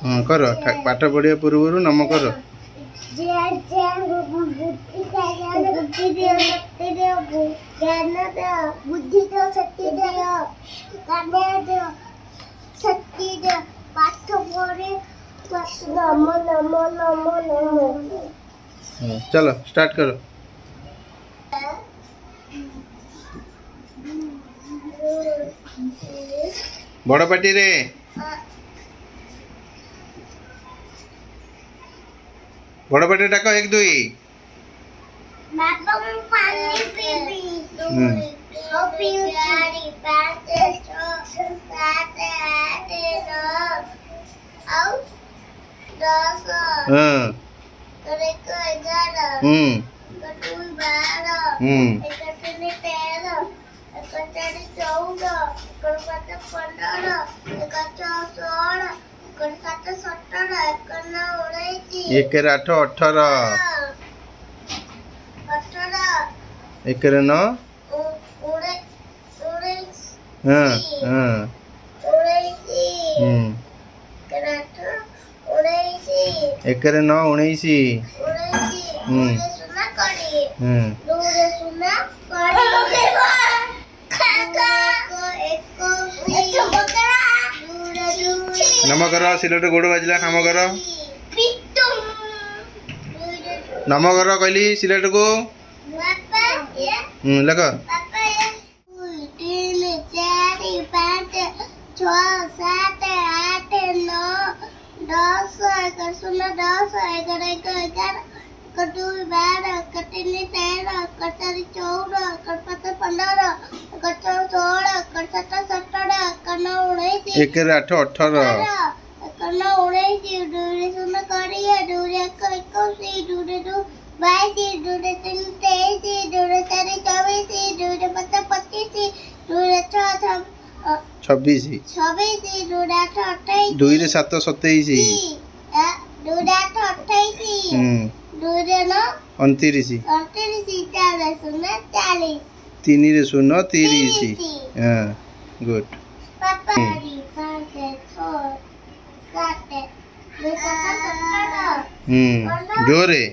हाँ कर पाठ पढ़िया पूर्व नम कर चलो स्टार्ट करो। बड़ पार्टी रे बड़ पार्टी डाक 1 2 1 8 18 1 9 हाँ हाँ 1 9 नम कर सिलेट गोड़ बाजिला नम कर नम कर कहली सिलेट को लख 1 8 26 2 रे 7 27 2 रे 29 3 रे 0 30 हाँ गुड जोरे